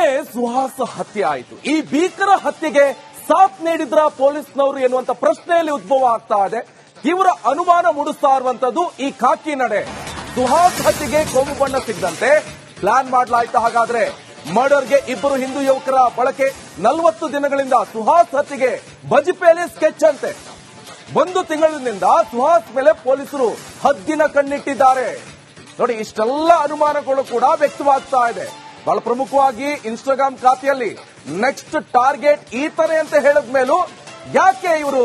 ನಿನ್ನೆ ಸುಹಾಸ್ ಹತ್ಯೆ ಆಯಿತು. ಈ ಭೀಕರ ಹತ್ಯೆಗೆ ಸಾಥ್ ನೀಡಿದ್ರ ಪೊಲೀಸ್ನವರು ಎನ್ನುವಂತ ಪ್ರಶ್ನೆಯಲ್ಲಿ ಉದ್ಭವ ಆಗ್ತಾ ಇದೆ. ತೀವ್ರ ಅನುಮಾನ ಮೂಡಿಸ್ತಾ ಇರುವಂತದ್ದು ಈ ಖಾಕಿ ನಡೆ. ಸುಹಾಸ್ ಹತ್ಯೆಗೆ ಕೋಮು ಬಣ್ಣ ಸಿಗದಂತೆ ಪ್ಲಾನ್ ಮಾಡಲಾಯ್ತು. ಹಾಗಾದ್ರೆ ಮರ್ಡರ್ಗೆ ಇಬ್ಬರು ಹಿಂದೂ ಯುವಕರ ಬಳಕೆ. 40 ದಿನಗಳಿಂದ ಸುಹಾಸ್ ಹತ್ಯೆಗೆ ಬಜ್ಪೇಲಿ ಸ್ಕೆಚ್ ಅಂತೆ. 1 ತಿಂಗಳಿನಿಂದ ಸುಹಾಸ್ ಮೇಲೆ ಪೊಲೀಸರು ಹದ್ದಿನ ಕಣ್ಣಿಟ್ಟಿದ್ದಾರೆ. ನೋಡಿ, ಇಷ್ಟೆಲ್ಲ ಅನುಮಾನಗಳು ಕೂಡ ವ್ಯಕ್ತವಾಗ್ತಾ ಇದೆ. ಬಹಳ ಪ್ರಮುಖವಾಗಿ ಇನ್ಸ್ಟಾಗ್ರಾಮ್ ಖಾತೆಯಲ್ಲಿ ನೆಕ್ಸ್ಟ್ ಟಾರ್ಗೆಟ್ ಈತನೇ ಅಂತ ಹೇಳಿದ ಮೇಲೂ ಯಾಕೆ ಇವರು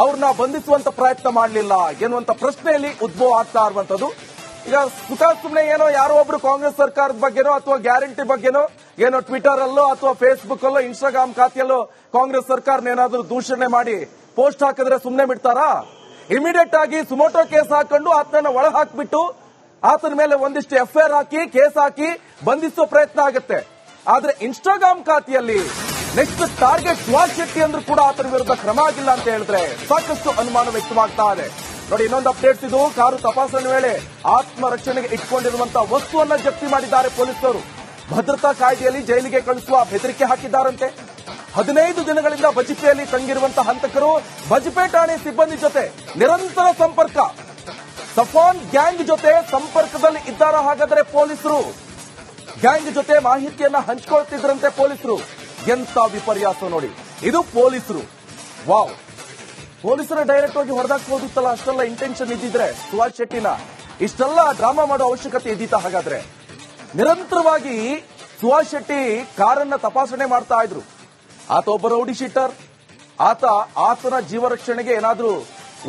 ಅವ್ರನ್ನ ಬಂಧಿಸುವಂತ ಪ್ರಯತ್ನ ಮಾಡಲಿಲ್ಲ ಎನ್ನುವಂತ ಪ್ರಶ್ನೆಯಲ್ಲಿ ಉದ್ಭವ ಆಗ್ತಾ ಇರುವಂತದ್ದು. ಈಗ ಸುಮ್ಮನೆ ಏನೋ ಯಾರೋ ಒಬ್ರು ಕಾಂಗ್ರೆಸ್ ಸರ್ಕಾರದ ಬಗ್ಗೆನೋ ಅಥವಾ ಗ್ಯಾರಂಟಿ ಬಗ್ಗೆನೋ ಏನೋ ಟ್ವಿಟರ್ ಅಲ್ಲೋ ಅಥವಾ ಫೇಸ್ಬುಕ್ ಅಲ್ಲೋ ಇನ್ಸ್ಟಾಗ್ರಾಮ್ ಖಾತೆಯಲ್ಲೋ ಕಾಂಗ್ರೆಸ್ ಸರ್ಕಾರನ ಏನಾದ್ರೂ ದೂಷಣೆ ಮಾಡಿ ಪೋಸ್ಟ್ ಹಾಕಿದ್ರೆ ಸುಮ್ಮನೆ ಬಿಡ್ತಾರಾ? ಇಮಿಡಿಯೇಟ್ ಆಗಿ ಸುಮೋಟೋ ಕೇಸ್ ಹಾಕೊಂಡು ಆತನ ಒಳ ಹಾಕ್ಬಿಟ್ಟು ಆತನ ಮೇಲೆ ಒಂದಿಷ್ಟು ಎಫ್ಐಆರ್ ಹಾಕಿ ಕೇಸ್ ಹಾಕಿ ಬಂಧಿಸುವ ಪ್ರಯತ್ನ ಆಗುತ್ತೆ. ಆದ್ರೆ ಇನ್ಸ್ಟಾಗ್ರಾಮ್ ಖಾತೆಯಲ್ಲಿ ನೆಕ್ಸ್ಟ್ ಟಾರ್ಗೆಟ್ ಸುಹಾಸ್ ಶೆಟ್ಟಿ ಅಂದ್ರೂ ಕೂಡ ಆತನ ವಿರುದ್ಧ ಕ್ರಮ ಆಗಿಲ್ಲ ಅಂತ ಹೇಳಿದ್ರೆ ಸಾಕಷ್ಟು ಅನುಮಾನ ವ್ಯಕ್ತವಾಗ್ತಾ ಇದೆ. ನೋಡಿ, ಇನ್ನೊಂದು ಅಪ್ಡೇಟ್ಸ್ ಇದು. ಕಾರು ತಪಾಸಣೆ ವೇಳೆ ಆತ್ಮರಕ್ಷಣೆಗೆ ಇಟ್ಕೊಂಡಿರುವಂತಹ ವಸ್ತುವನ್ನ ಜಪ್ತಿ ಮಾಡಿದ್ದಾರೆ ಪೊಲೀಸರು. ಭದ್ರತಾ ಕಾಯ್ದೆಯಲ್ಲಿ ಜೈಲಿಗೆ ಕಳಿಸುವ ಬೆದರಿಕೆ ಹಾಕಿದ್ದಾರಂತೆ. 15 ದಿನಗಳಿಂದ ಬಜ್ಪೆಯಲ್ಲಿ ತಂಗಿರುವಂತಹ ಹಂತಕರು ಬಜ್ಪೆ ಠಾಣೆ ಸಿಬ್ಬಂದಿ ಜೊತೆ ನಿರಂತರ ಸಂಪರ್ಕ. ಸಫಾನ್ ಗ್ಯಾಂಗ್ ಜೊತೆ ಸಂಪರ್ಕದಲ್ಲಿ ಇದ್ದಾರ. ಹಾಗಾದ್ರೆ ಪೊಲೀಸರು ಗ್ಯಾಂಗ್ ಜೊತೆ ಮಾಹಿತಿಯನ್ನ ಹಂಚಿಕೊಳ್ತಿದ್ರಂತೆ ಪೊಲೀಸರು. ಎಂತ ವಿಪರ್ಯಾಸ ನೋಡಿ, ಇದು ಪೊಲೀಸರು. ವಾವ್, ಪೊಲೀಸರ ಡೈರೆಕ್ಟ್ ಆಗಿ ಹೊಡೆದಾಕ್ಬೋದಿತ್ತಲ್ಲ. ಅಷ್ಟೆಲ್ಲ ಇಂಟೆನ್ಷನ್ ಇದ್ದಿದ್ರೆ ಸುಹಾಸ್ ಶೆಟ್ಟಿನ ಇಷ್ಟೆಲ್ಲ ಡ್ರಾಮಾ ಮಾಡೋ ಅವಶ್ಯಕತೆ ಇದ್ದಿತ್ತ? ಹಾಗಾದ್ರೆ ನಿರಂತರವಾಗಿ ಸುಹಾಸ್ ಶೆಟ್ಟಿ ಕಾರನ್ನ ತಪಾಸಣೆ ಮಾಡ್ತಾ ಇದ್ರು. ಆತ ಒಬ್ಬ ರೌಡಿ ಶೀಟರ್. ಆತನ ಜೀವ ರಕ್ಷಣೆಗೆ ಏನಾದ್ರೂ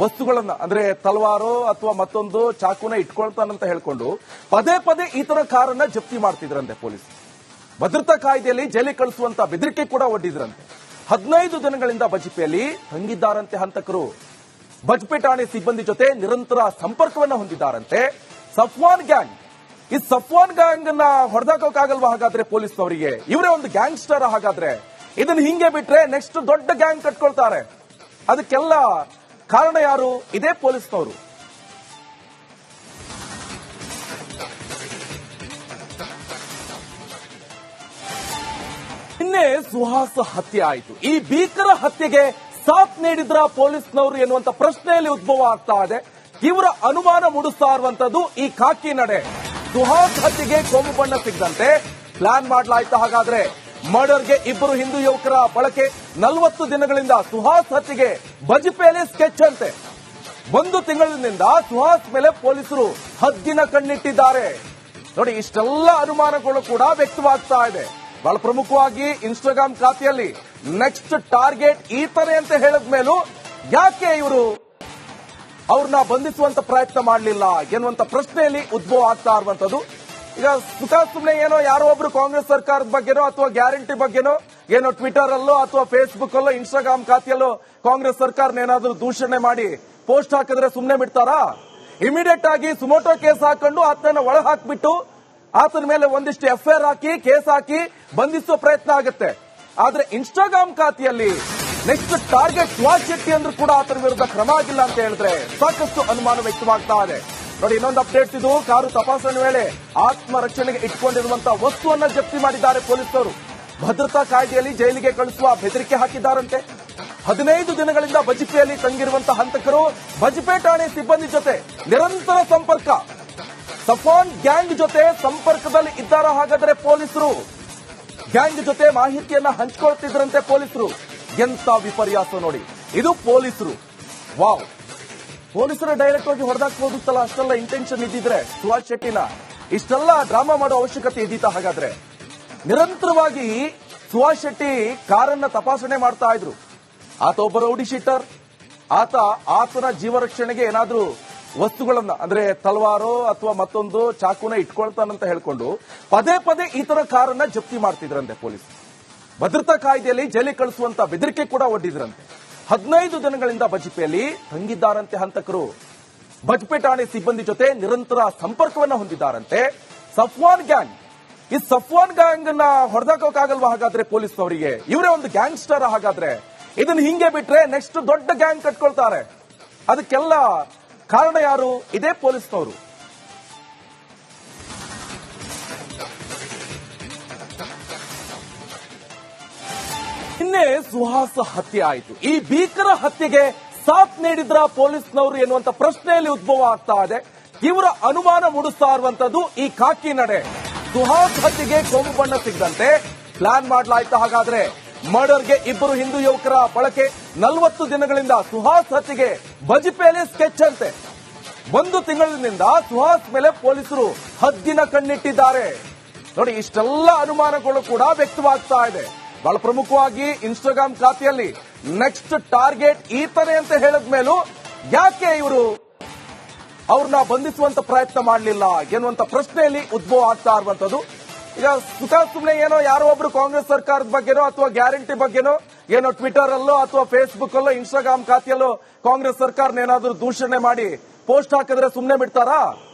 ವಸ್ತುಗಳನ್ನ ಅಂದ್ರೆ ತಲವಾರೋ ಅಥವಾ ಮತ್ತೊಂದು ಚಾಕುನ ಇಟ್ಕೊಳ್ತಾನಂತ ಹೇಳ್ಕೊಂಡು ಪದೇ ಪದೇ ಈತನ ಕಾರನ್ನ ಜಪ್ತಿ ಮಾಡ್ತಿದ್ರಂತೆ ಪೊಲೀಸ್. ಭದ್ರತಾ ಕಾಯ್ದೆಯಲ್ಲಿ ಜೈಲಿಗೆ ಕಳಿಸುವಂತ ಬೆದರಿಕೆ ಕೂಡ ಒಡ್ಡಿದ್ರಂತೆ. 15 ದಿನಗಳಿಂದ ಬಜ್ಪೆಯಲ್ಲಿ ತಂಗಿದ್ದಾರಂತೆ ಹಂತಕರು. ಬಜ್ಪೆ ಠಾಣೆ ಸಿಬ್ಬಂದಿ ಜೊತೆ ನಿರಂತರ ಸಂಪರ್ಕವನ್ನ ಹೊಂದಿದ್ದಾರಂತೆ. ಸಫ್ವಾನ್ ಗ್ಯಾಂಗ್, ಈ ಸಫ್ವಾನ್ ಗ್ಯಾಂಗ್ ಅನ್ನ ಹೊಡೆದಾಕೋಕ್ಕಾಗಲ್ವಾ ಹಾಗಾದ್ರೆ ಪೊಲೀಸ್ನವರಿಗೆ? ಇವರೇ ಒಂದು ಗ್ಯಾಂಗ್ಸ್ಟರ್. ಹಾಗಾದ್ರೆ ಇದನ್ನ ಹಿಂಗೆ ಬಿಟ್ರೆ ನೆಕ್ಸ್ಟ್ ದೊಡ್ಡ ಗ್ಯಾಂಗ್ ಕಟ್ಕೊಳ್ತಾರೆ. ಅದಕ್ಕೆಲ್ಲ ಕಾರಣ ಯಾರು? ಇದೇ ಪೊಲೀಸ್ನವರು. ನಿನ್ನೆ ಸುಹಾಸ್ ಹತ್ಯೆ ಆಯಿತು. ಈ ಭೀಕರ ಹತ್ಯೆಗೆ ಸಾಥ್ ನೀಡಿದ್ರ ಪೊಲೀಸ್ನವರು ಎನ್ನುವಂತ ಪ್ರಶ್ನೆಯಲ್ಲಿ ಉದ್ಭವ ಆಗ್ತಾ ಇದೆ. ತೀವ್ರ ಅನುಮಾನ ಮೂಡಿಸ್ತಾ ಇರುವಂತದ್ದು ಈ ಖಾಕಿ ನಡೆ. ಸುಹಾಸ್ ಹತ್ಯೆಗೆ ಕೋಮು ಬಣ್ಣ ಸಿಗದಂತೆ ಪ್ಲಾನ್ ಮಾಡಲಾಯ್ತು. ಹಾಗಾದ್ರೆ ಮರ್ಡರ್ಗೆ ಇಬ್ಬರು ಹಿಂದೂ ಯುವಕರ ಬಳಕೆ. 40 ದಿನಗಳಿಂದ ಸುಹಾಸ್ ಹತ್ಯೆಗೆ ಬಜ್ಪೇಲಿ ಸ್ಕೆಚ್ ಅಂತೆ. 1 ತಿಂಗಳಿನಿಂದ ಸುಹಾಸ್ ಮೇಲೆ ಪೊಲೀಸರು ಹದ್ದಿನ ಕಣ್ಣಿಟ್ಟಿದ್ದಾರೆ. ನೋಡಿ, ಇಷ್ಟೆಲ್ಲ ಅನುಮಾನಗಳು ಕೂಡ ವ್ಯಕ್ತವಾಗ್ತಾ ಇದೆ. ಬಹಳ ಪ್ರಮುಖವಾಗಿ ಇನ್ಸ್ಟಾಗ್ರಾಮ್ ಖಾತೆಯಲ್ಲಿ ನೆಕ್ಸ್ಟ್ ಟಾರ್ಗೆಟ್ ಈತನೇ ಅಂತ ಹೇಳಿದ ಮೇಲೂ ಯಾಕೆ ಇವರು ಅವ್ರನ್ನ ಬಂಧಿಸುವಂತ ಪ್ರಯತ್ನ ಮಾಡಲಿಲ್ಲ ಎನ್ನುವಂತ ಪ್ರಶ್ನೆಯಲ್ಲಿ ಉದ್ಭವ ಆಗ್ತಾ ಇರುವಂತದ್ದು. ಈಗ ಸುಮ್ಮನೆ ಏನೋ ಯಾರೋ ಒಬ್ರು ಕಾಂಗ್ರೆಸ್ ಸರ್ಕಾರದ ಬಗ್ಗೆನೋ ಅಥವಾ ಗ್ಯಾರಂಟಿ ಬಗ್ಗೆನೋ ಏನೋ ಟ್ವಿಟರ್ ಅಲ್ಲೋ ಅಥವಾ ಫೇಸ್ಬುಕ್ ಅಲ್ಲೋ ಇನ್ಸ್ಟಾಗ್ರಾಮ್ ಖಾತೆಯಲ್ಲೋ ಕಾಂಗ್ರೆಸ್ ಸರ್ಕಾರನ ಏನಾದ್ರೂ ದೂಷಣೆ ಮಾಡಿ ಪೋಸ್ಟ್ ಹಾಕಿದ್ರೆ ಸುಮ್ಮನೆ ಬಿಡ್ತಾರಾ? ಇಮಿಡಿಯೇಟ್ ಆಗಿ ಸುಮೋಟೋ ಕೇಸ್ ಹಾಕೊಂಡು ಆತನ ಒಳ ಹಾಕ್ಬಿಟ್ಟು ಆತನ ಮೇಲೆ ಒಂದಿಷ್ಟು ಎಫ್ಐಆರ್ ಹಾಕಿ ಕೇಸ್ ಹಾಕಿ ಬಂಧಿಸುವ ಪ್ರಯತ್ನ ಆಗುತ್ತೆ. ಆದ್ರೆ ಇನ್ಸ್ಟಾಗ್ರಾಮ್ ಖಾತೆಯಲ್ಲಿ ನೆಕ್ಸ್ಟ್ ಟಾರ್ಗೆಟ್ ಸುಹಾಸ್ ಶೆಟ್ಟಿ ಅಂದ್ರೂ ಕೂಡ ಆತನ ವಿರುದ್ಧ ಕ್ರಮ ಆಗಿಲ್ಲ ಅಂತ ಹೇಳಿದ್ರೆ ಸಾಕಷ್ಟು ಅನುಮಾನ ವ್ಯಕ್ತವಾಗ್ತಾ ಇದೆ. ನೋಡಿ, ಇನ್ನೊಂದು ಅಪ್ಡೇಟ್ಸ್ ಇದು. ಕಾರು ತಪಾಸಣೆ ವೇಳೆ ಆತ್ಮರಕ್ಷಣೆಗೆ ಇಟ್ಕೊಂಡಿರುವಂತಹ ವಸ್ತುವನ್ನ ಜಪ್ತಿ ಮಾಡಿದ್ದಾರೆ ಪೊಲೀಸರು. ಭದ್ರತಾ ಕಾಯ್ದೆಯಲ್ಲಿ ಜೈಲಿಗೆ ಕಳಿಸುವ ಬೆದರಿಕೆ ಹಾಕಿದ್ದಾರಂತೆ. 15 ದಿನಗಳಿಂದ ಬಜ್ಪೆಯಲ್ಲಿ ತಂಗಿರುವಂತಹ ಹಂತಕರು ಬಜ್ಪೆ ಠಾಣೆ ಸಿಬ್ಬಂದಿ ಜೊತೆ ನಿರಂತರ ಸಂಪರ್ಕ. ಸಫಾನ್ ಗ್ಯಾಂಗ್ ಜೊತೆ ಸಂಪರ್ಕದಲ್ಲಿ ಇದ್ದಾರ. ಹಾಗಾದ್ರೆ ಪೊಲೀಸರು ಗ್ಯಾಂಗ್ ಜೊತೆ ಮಾಹಿತಿಯನ್ನ ಹಂಚಿಕೊಳ್ತಿದ್ರಂತೆ ಪೊಲೀಸರು. ಎಂತ ವಿಪರ್ಯಾಸ ನೋಡಿ, ಇದು ಪೊಲೀಸರು. ವಾವ್, ಪೊಲೀಸರ ಡೈರೆಕ್ಟ್ ಆಗಿ ಹೊಡೆದಾಕ್ಬೋದಿತ್ತಲ್ಲ. ಅಷ್ಟೆಲ್ಲ ಇಂಟೆನ್ಷನ್ ಇದ್ದಿದ್ರೆ ಸುಹಾಸ್ ಶೆಟ್ಟಿನ ಇಷ್ಟೆಲ್ಲ ಡ್ರಾಮಾ ಮಾಡೋ ಅವಶ್ಯಕತೆ ಇದ್ದಿತ್ತ? ಹಾಗಾದ್ರೆ ನಿರಂತರವಾಗಿ ಸುಹಾಸ್ ಶೆಟ್ಟಿ ಕಾರನ್ನ ತಪಾಸಣೆ ಮಾಡ್ತಾ ಇದ್ರು. ಆತ ಒಬ್ಬ ರೌಡಿ ಶೀಟರ್. ಆತನ ಜೀವ ರಕ್ಷಣೆಗೆ ಏನಾದ್ರೂ ವಸ್ತುಗಳನ್ನ ಅಂದ್ರೆ ತಲವಾರೋ ಅಥವಾ ಮತ್ತೊಂದು ಚಾಕುನ ಇಟ್ಕೊಳ್ತಾನಂತ ಹೇಳ್ಕೊಂಡು ಪದೇ ಪದೇ ಈತನ ಕಾರನ್ನ ಜಪ್ತಿ ಮಾಡ್ತಿದ್ರಂತೆ ಪೊಲೀಸ್. ಭದ್ರತಾ ಕಾಯ್ದೆಯಲ್ಲಿ ಜೈಲಿಗೆ ಕಳಿಸುವಂತ ಬೆದರಿಕೆ ಕೂಡ ಒಡ್ಡಿದ್ರಂತೆ. 15 ದಿನಗಳಿಂದ ಬಜ್ಪೆಯಲ್ಲಿ ತಂಗಿದ್ದಾರಂತೆ ಹಂತಕರು. ಬಜ್ಪೆ ಠಾಣೆ ಸಿಬ್ಬಂದಿ ಜೊತೆ ನಿರಂತರ ಸಂಪರ್ಕವನ್ನ ಹೊಂದಿದ್ದಾರಂತೆ. ಸಫ್ವಾನ್ ಗ್ಯಾಂಗ್, ಈ ಸಫ್ವಾನ್ ಗ್ಯಾಂಗ್ ಅನ್ನ ಹೊಡೆದಾಕೋಕ್ಕಾಗಲ್ವಾ ಹಾಗಾದ್ರೆ ಪೊಲೀಸ್ನವರಿಗೆ? ಇವರೇ ಒಂದು ಗ್ಯಾಂಗ್ಸ್ಟರ್. ಹಾಗಾದ್ರೆ ಇದನ್ನ ಹಿಂಗೆ ಬಿಟ್ರೆ ನೆಕ್ಸ್ಟ್ ದೊಡ್ಡ ಗ್ಯಾಂಗ್ ಕಟ್ಕೊಳ್ತಾರೆ. ಅದಕ್ಕೆಲ್ಲ ಕಾರಣ ಯಾರು? ಇದೇ ಪೊಲೀಸ್ನವರು. ನಿನ್ನೆ ಸುಹಾಸ್ ಹತ್ಯೆ ಆಯಿತು. ಈ ಭೀಕರ ಹತ್ಯೆಗೆ ಸಾಥ್ ನೀಡಿದ್ರ ಪೊಲೀಸ್ನವರು ಎನ್ನುವಂತ ಪ್ರಶ್ನೆಯಲ್ಲಿ ಉದ್ಭವ ಆಗ್ತಾ ಇದೆ. ತೀವ್ರ ಅನುಮಾನ ಮೂಡಿಸ್ತಾ ಇರುವಂತದ್ದು ಈ ಖಾಕಿ ನಡೆ. ಸುಹಾಸ್ ಹತ್ಯೆಗೆ ಕೊಂಬು ಬಣ್ಣ ಸಿಗದಂತೆ ಪ್ಲಾನ್ ಮಾಡಲಾಯ್ತು. ಹಾಗಾದ್ರೆ ಮರ್ಡರ್ಗೆ ಇಬ್ಬರು ಹಿಂದೂ ಯುವಕರ ಬಳಕೆ. 40 ದಿನಗಳಿಂದ ಸುಹಾಸ್ ಹತ್ಯೆಗೆ ಬಜಪೇಲಿ ಸ್ಕೆಚ್ ಅಂತೆ. 1 ತಿಂಗಳಿನಿಂದ ಸುಹಾಸ್ ಮೇಲೆ ಪೊಲೀಸರು ಹದ್ದಿನ ಕಣ್ಣಿಟ್ಟಿದ್ದಾರೆ. ನೋಡಿ, ಇಷ್ಟೆಲ್ಲ ಅನುಮಾನಗಳು ಕೂಡ ವ್ಯಕ್ತವಾಗ್ತಾ ಇದೆ. ಬಹಳ ಪ್ರಮುಖವಾಗಿ ಇನ್ಸ್ಟಾಗ್ರಾಮ್ ಖಾತೆಯಲ್ಲಿ ನೆಕ್ಸ್ಟ್ ಟಾರ್ಗೆಟ್ ಈತನೇ ಅಂತ ಹೇಳಿದ ಮೇಲೂ ಯಾಕೆ ಇವರು ಅವ್ರನ್ನ ಬಂಧಿಸುವಂತ ಪ್ರಯತ್ನ ಮಾಡಲಿಲ್ಲ ಎನ್ನುವಂತ ಪ್ರಶ್ನೆಯಲ್ಲಿ ಉದ್ಭವ ಆಗ್ತಾ ಇರುವಂತದ್ದು. ಈಗ ಸುಮ್ಮನೆ ಏನೋ ಯಾರೋ ಒಬ್ರು ಕಾಂಗ್ರೆಸ್ ಸರ್ಕಾರದ ಬಗ್ಗೆನೋ ಅಥವಾ ಗ್ಯಾರಂಟಿ ಬಗ್ಗೆನೋ ಏನೋ ಟ್ವಿಟರ್ ಅಲ್ಲೋ ಅಥವಾ ಫೇಸ್ಬುಕ್ ಅಲ್ಲೋ ಇನ್ಸ್ಟಾಗ್ರಾಮ್ ಖಾತೆಯಲ್ಲೋ ಕಾಂಗ್ರೆಸ್ ಸರ್ಕಾರನ ಏನಾದ್ರೂ ದೂಷಣೆ ಮಾಡಿ ಪೋಸ್ಟ್ ಹಾಕಿದ್ರೆ ಸುಮ್ಮನೆ ಬಿಡ್ತಾರಾ?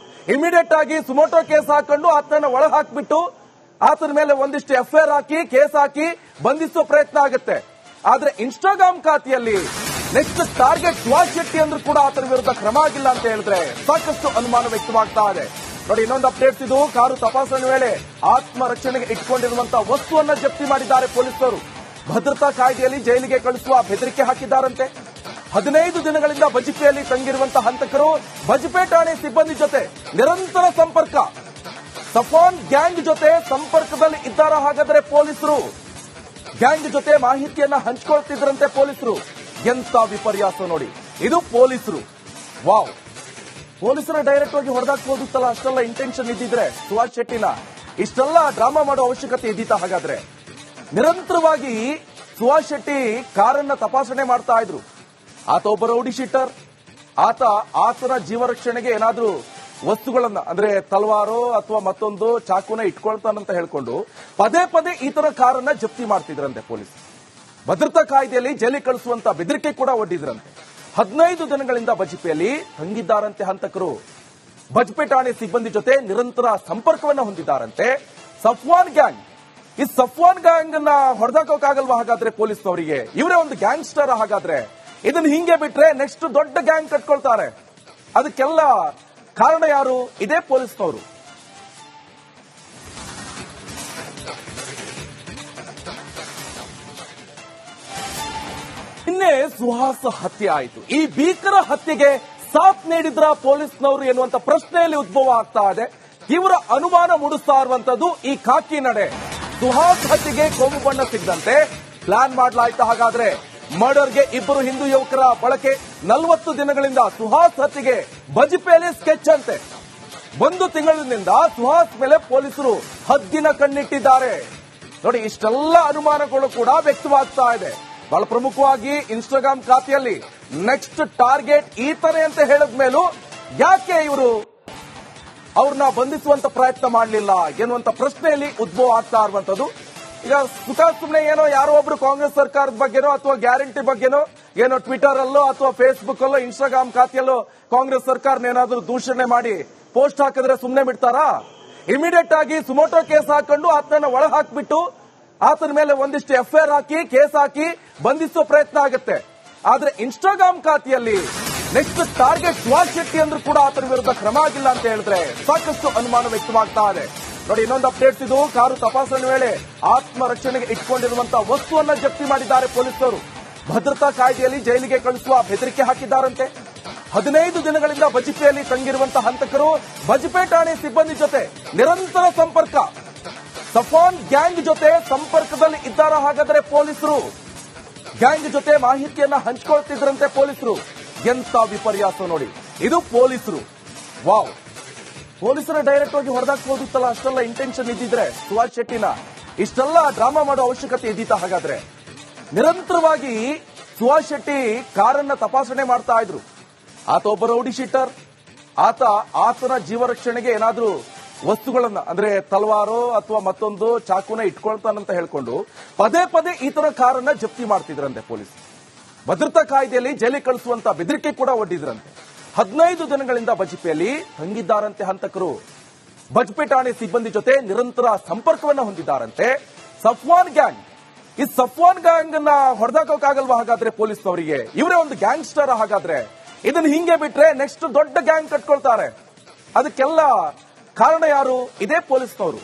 ಇಮಿಡಿಯೇಟ್ ಆಗಿ ಸುಮೋಟೋ ಕೇಸ್ ಹಾಕೊಂಡು ಆತನ ಒಳ ಹಾಕ್ಬಿಟ್ಟು ಆತನ ಮೇಲೆ ಒಂದಿಷ್ಟು ಎಫ್ಐಆರ್ ಹಾಕಿ ಕೇಸ್ ಹಾಕಿ ಬಂಧಿಸುವ ಪ್ರಯತ್ನ ಆಗುತ್ತೆ. ಆದ್ರೆ ಇನ್ಸ್ಟಾಗ್ರಾಮ್ ಖಾತೆಯಲ್ಲಿ ನೆಕ್ಸ್ಟ್ ಟಾರ್ಗೆಟ್ ಸುಹಾಸ್ ಶೆಟ್ಟಿ ಅಂದ್ರೂ ಕೂಡ ಆತನ ವಿರುದ್ಧ ಕ್ರಮ ಆಗಿಲ್ಲ ಅಂತ ಹೇಳಿದ್ರೆ ಸಾಕಷ್ಟು ಅನುಮಾನ ವ್ಯಕ್ತವಾಗ್ತಾ ಇದೆ. ನೋಡಿ, ಇನ್ನೊಂದು ಅಪ್ಡೇಟ್ಸ್ ಇದು. ಕಾರು ತಪಾಸಣೆ ವೇಳೆ ಆತ್ಮರಕ್ಷಣೆಗೆ ಇಟ್ಕೊಂಡಿರುವಂತಹ ವಸ್ತುವನ್ನ ಜಪ್ತಿ ಮಾಡಿದ್ದಾರೆ ಪೊಲೀಸರು. ಭದ್ರತಾ ಕಾಯ್ದೆಯಲ್ಲಿ ಜೈಲಿಗೆ ಕಳಿಸುವ ಬೆದರಿಕೆ ಹಾಕಿದ್ದಾರಂತೆ. 15 ದಿನಗಳಿಂದ ಬಜಪೆಯಲ್ಲಿ ತಂಗಿರುವಂತಹ ಹಂತಕರು ಬಜಪೆ ಠಾಣೆ ಸಿಬ್ಬಂದಿ ಜೊತೆ ನಿರಂತರ ಸಂಪರ್ಕ. ಸಫಾನ್ ಗ್ಯಾಂಗ್ ಜೊತೆ ಸಂಪರ್ಕದಲ್ಲಿ ಇದ್ದಾರ. ಹಾಗಾದ್ರೆ ಪೊಲೀಸರು ಗ್ಯಾಂಗ್ ಜೊತೆ ಮಾಹಿತಿಯನ್ನ ಹಂಚಿಕೊಳ್ತಿದ್ರಂತೆ ಪೊಲೀಸರು. ಎಂತ ವಿಪರ್ಯಾಸ ನೋಡಿ, ಇದು ಪೊಲೀಸರು. ವಾವ್, ಪೊಲೀಸರ ಡೈರೆಕ್ಟ್ ಆಗಿ ಹೊಡೆದಾಕ್ಬೋದಿತ್ತಲ್ಲ. ಅಷ್ಟೆಲ್ಲ ಇಂಟೆನ್ಷನ್ ಇದ್ದಿದ್ರೆ ಸುಹಾಸ್ ಶೆಟ್ಟಿನ ಇಷ್ಟೆಲ್ಲ ಡ್ರಾಮಾ ಮಾಡೋ ಅವಶ್ಯಕತೆ ಇದ್ದಿತ್ತ? ಹಾಗಾದ್ರೆ ನಿರಂತರವಾಗಿ ಸುಹಾಸ್ ಶೆಟ್ಟಿ ಕಾರನ್ನ ತಪಾಸಣೆ ಮಾಡ್ತಾ ಇದ್ರು. ಆತ ಒಬ್ಬ ರೌಡಿ ಶೀಟರ್. ಆತನ ಜೀವ ರಕ್ಷಣೆಗೆ ಏನಾದ್ರೂ ವಸ್ತುಗಳನ್ನ ಅಂದ್ರೆ ತಲವಾರು ಅಥವಾ ಮತ್ತೊಂದು ಚಾಕುನ ಇಟ್ಕೊಳ್ತಾನಂತ ಹೇಳ್ಕೊಂಡು ಪದೇ ಪದೇ ಈತರ ಕಾರನ್ನ ಜಪ್ತಿ ಮಾಡ್ತಿದ್ರಂತೆ ಪೊಲೀಸ್. ಭದ್ರತಾ ಕಾಯ್ದೆಯಲ್ಲಿ ಜೈಲಿಗೆ ಕಳಿಸುವಂತ ಬೆದರಿಕೆ ಕೂಡ ಒಡ್ಡಿದ್ರಂತೆ. 15 ದಿನಗಳಿಂದ ಬಜಪೆಯಲ್ಲಿ ತಂಗಿದ್ದಾರಂತೆ ಹಂತಕರು. ಬಜಪೆ ಠಾಣೆ ಸಿಬ್ಬಂದಿ ಜೊತೆ ನಿರಂತರ ಸಂಪರ್ಕವನ್ನ ಹೊಂದಿದ್ದಾರಂತೆ. ಸಫ್ವಾನ್ ಗ್ಯಾಂಗ್, ಈ ಸಫ್ವಾನ್ ಗ್ಯಾಂಗ್ ಅನ್ನ ಹೊಡೆದಾಕೋಕ್ಕಾಗಲ್ವಾ ಹಾಗಾದ್ರೆ ಪೊಲೀಸ್ನವರಿಗೆ? ಇವರೇ ಒಂದು ಗ್ಯಾಂಗ್ಸ್ಟರ್. ಹಾಗಾದ್ರೆ ಇದನ್ನ ಹಿಂಗೆ ಬಿಟ್ರೆ ನೆಕ್ಸ್ಟ್ ದೊಡ್ಡ ಗ್ಯಾಂಗ್ ಕಟ್ಕೊಳ್ತಾರೆ. ಅದಕ್ಕೆಲ್ಲ ಕಾರಣ ಯಾರು? ಇದೇ ಪೊಲೀಸ್ನವರು. ನಿನ್ನೆ ಸುಹಾಸ್ ಹತ್ಯೆ ಆಯಿತು. ಈ ಭೀಕರ ಹತ್ಯೆಗೆ ಸಾಥ್ ನೀಡಿದ್ರ ಪೊಲೀಸ್ನವರು ಎನ್ನುವಂತ ಪ್ರಶ್ನೆಯಲ್ಲಿ ಉದ್ಭವ ಆಗ್ತಾ ಇದೆ. ತೀವ್ರ ಅನುಮಾನ ಮೂಡಿಸ್ತಾ ಇರುವಂತದ್ದು ಈ ಖಾಕಿ ನಡೆ. ಸುಹಾಸ್ ಹತ್ಯೆಗೆ ಕೊಂಬು ಬಣ್ಣ ಸಿಗದಂತೆ ಪ್ಲಾನ್ ಮಾಡಲಾಯ್ತು. ಹಾಗಾದ್ರೆ ಮರ್ಡರ್ಗೆ ಇಬ್ಬರು ಹಿಂದೂ ಯುವಕರ ಬಳಕೆ. 40 ದಿನಗಳಿಂದ ಸುಹಾಸ್ ಹತ್ಯೆಗೆ ಬಜಪೇಲಿ ಸ್ಕೆಚ್ ಅಂತೆ. 1 ತಿಂಗಳಿನಿಂದ ಸುಹಾಸ್ ಮೇಲೆ ಪೊಲೀಸರು ಹದ್ದಿನ ಕಣ್ಣಿಟ್ಟಿದ್ದಾರೆ. ನೋಡಿ, ಇಷ್ಟೆಲ್ಲ ಅನುಮಾನಗಳು ಕೂಡ ವ್ಯಕ್ತವಾಗ್ತಾ ಇದೆ. ಬಹಳ ಪ್ರಮುಖವಾಗಿ ಇನ್ಸ್ಟಾಗ್ರಾಮ್ ಖಾತೆಯಲ್ಲಿ ನೆಕ್ಸ್ಟ್ ಟಾರ್ಗೆಟ್ ಈತನೇ ಅಂತ ಹೇಳಿದ ಮೇಲೂ ಯಾಕೆ ಇವರು ಅವ್ರನ್ನ ಬಂಧಿಸುವಂತ ಪ್ರಯತ್ನ ಮಾಡಲಿಲ್ಲ ಎನ್ನುವಂತ ಪ್ರಶ್ನೆಯಲ್ಲಿ ಉದ್ಭವ ಆಗ್ತಾ ಇರುವಂತದ್ದು. ಈಗ ಸುಮ್ಮನೆ ಏನೋ ಯಾರೋ ಒಬ್ರು ಕಾಂಗ್ರೆಸ್ ಸರ್ಕಾರದ ಬಗ್ಗೆನೋ ಅಥವಾ ಗ್ಯಾರಂಟಿ ಬಗ್ಗೆನೋ ಏನೋ ಟ್ವಿಟರ್ ಅಲ್ಲೋ ಅಥವಾ ಫೇಸ್ಬುಕ್ ಅಲ್ಲೋ ಇನ್ಸ್ಟಾಗ್ರಾಮ್ ಖಾತೆಯಲ್ಲೋ ಕಾಂಗ್ರೆಸ್ ಸರ್ಕಾರನ ಏನಾದ್ರೂ ದೂಷಣೆ ಮಾಡಿ ಪೋಸ್ಟ್ ಹಾಕಿದ್ರೆ ಸುಮ್ಮನೆ ಬಿಡ್ತಾರಾ? ಇಮಿಡಿಯೇಟ್ ಆಗಿ ಸುಮೋಟೋ ಕೇಸ್ ಹಾಕೊಂಡು ಆತನ ಒಳ ಹಾಕ್ಬಿಟ್ಟು ಆತನ ಮೇಲೆ ಒಂದಿಷ್ಟು ಎಫ್ಐಆರ್ ಹಾಕಿ ಕೇಸ್ ಹಾಕಿ ಬಂಧಿಸುವ ಪ್ರಯತ್ನ ಆಗುತ್ತೆ. ಆದ್ರೆ ಇನ್ಸ್ಟಾಗ್ರಾಮ್ ಖಾತೆಯಲ್ಲಿ ನೆಕ್ಸ್ಟ್ ಟಾರ್ಗೆಟ್ ಸುಹಾಸ್ ಶೆಟ್ಟಿ ಅಂದ್ರೂ ಕೂಡ ಆತನ ವಿರುದ್ಧ ಕ್ರಮ ಆಗಿಲ್ಲ ಅಂತ ಹೇಳಿದ್ರೆ ಸಾಕಷ್ಟು ಅನುಮಾನ ವ್ಯಕ್ತವಾಗ್ತಾ ಇದೆ. ನೋಡಿ, ಇನ್ನೊಂದು ಅಪ್ಡೇಟ್ಸ್ ಇದು. ಕಾರು ತಪಾಸಣೆ ವೇಳೆ ಆತ್ಮರಕ್ಷಣೆಗೆ ಇಟ್ಕೊಂಡಿರುವಂತಹ ವಸ್ತುವನ್ನ ಜಪ್ತಿ ಮಾಡಿದ್ದಾರೆ ಪೊಲೀಸರು. ಭದ್ರತಾ ಕಾಯ್ದೆಯಲ್ಲಿ ಜೈಲಿಗೆ ಕಳಿಸುವ ಬೆದರಿಕೆ ಹಾಕಿದ್ದಾರಂತೆ. 15 ದಿನಗಳಿಂದ ಬಜಪೆಯಲ್ಲಿ ತಂಗಿರುವಂತಹ ಹಂತಕರು ಬಜಪೆ ಠಾಣೆ ಸಿಬ್ಬಂದಿ ಜೊತೆ ನಿರಂತರ ಸಂಪರ್ಕ. ಸಫಾನ್ ಗ್ಯಾಂಗ್ ಜೊತೆ ಸಂಪರ್ಕದಲ್ಲಿ ಇದ್ದಾರ. ಹಾಗಾದ್ರೆ ಪೊಲೀಸರು ಗ್ಯಾಂಗ್ ಜೊತೆ ಮಾಹಿತಿಯನ್ನ ಹಂಚಿಕೊಳ್ತಿದ್ರಂತೆ ಪೊಲೀಸರು. ಎಂತ ವಿಪರ್ಯಾಸ ನೋಡಿ, ಇದು ಪೊಲೀಸರು. ವಾವ್, ಪೊಲೀಸರ ಡೈರೆಕ್ಟ್ ಆಗಿ ಹೊಡೆದಾಕ್ಬೋದಿತ್ತಲ್ಲ. ಅಷ್ಟೆಲ್ಲ ಇಂಟೆನ್ಷನ್ ಇದ್ದಿದ್ರೆ ಸುಹಾಸ್ ಶೆಟ್ಟಿನ ಇಷ್ಟೆಲ್ಲ ಡ್ರಾಮಾ ಮಾಡೋ ಅವಶ್ಯಕತೆ ಇದ್ದಿತ್ತ? ಹಾಗಾದ್ರೆ ನಿರಂತರವಾಗಿ ಸುಹಾಸ್ ಶೆಟ್ಟಿ ಕಾರನ್ನ ತಪಾಸಣೆ ಮಾಡ್ತಾ ಇದ್ರು. ಆತ ಒಬ್ಬ ರೌಡಿ ಶೀಟರ್. ಆತನ ಜೀವ ರಕ್ಷಣೆಗೆ ಏನಾದ್ರೂ ವಸ್ತುಗಳನ್ನ ಅಂದ್ರೆ ತಲವಾರು ಅಥವಾ ಮತ್ತೊಂದು ಚಾಕುನ ಇಟ್ಕೊಳ್ತಾನಂತ ಹೇಳ್ಕೊಂಡು ಪದೇ ಪದೇ ಈತರ ಕಾರನ್ನ ಜಪ್ತಿ ಮಾಡ್ತಿದ್ರಂತೆ ಪೊಲೀಸ್. ಭದ್ರತಾ ಕಾಯ್ದೆಯಲ್ಲಿ ಜೈಲಿಗೆ ಕಳಿಸುವಂತ ಬೆದರಿಕೆ ಕೂಡ ಒಡ್ಡಿದ್ರಂತೆ. 15 ದಿನಗಳಿಂದ ಬಜಪೆಯಲ್ಲಿ ತಂಗಿದ್ದಾರಂತೆ ಹಂತಕರು. ಬಜಪೆ ಠಾಣೆ ಸಿಬ್ಬಂದಿ ಜೊತೆ ನಿರಂತರ ಸಂಪರ್ಕವನ್ನ ಹೊಂದಿದ್ದಾರಂತೆ. ಸಫ್ವಾನ್ ಗ್ಯಾಂಗ್, ಈ ಸಫ್ವಾನ್ ಗ್ಯಾಂಗ್ ಅನ್ನ ಹೊಡೆದಾಕೋಕ್ಕಾಗಲ್ವಾ ಹಾಗಾದ್ರೆ ಪೊಲೀಸ್ನವರಿಗೆ? ಇವರೇ ಒಂದು ಗ್ಯಾಂಗ್ಸ್ಟರ್. ಹಾಗಾದ್ರೆ ಇದನ್ನ ಹಿಂಗೆ ಬಿಟ್ರೆ ನೆಕ್ಸ್ಟ್ ದೊಡ್ಡ ಗ್ಯಾಂಗ್ ಕಟ್ಕೊಳ್ತಾರೆ. ಅದಕ್ಕೆಲ್ಲ ಕಾರಣ ಯಾರು? ಇದೇ ಪೊಲೀಸ್ನವರು.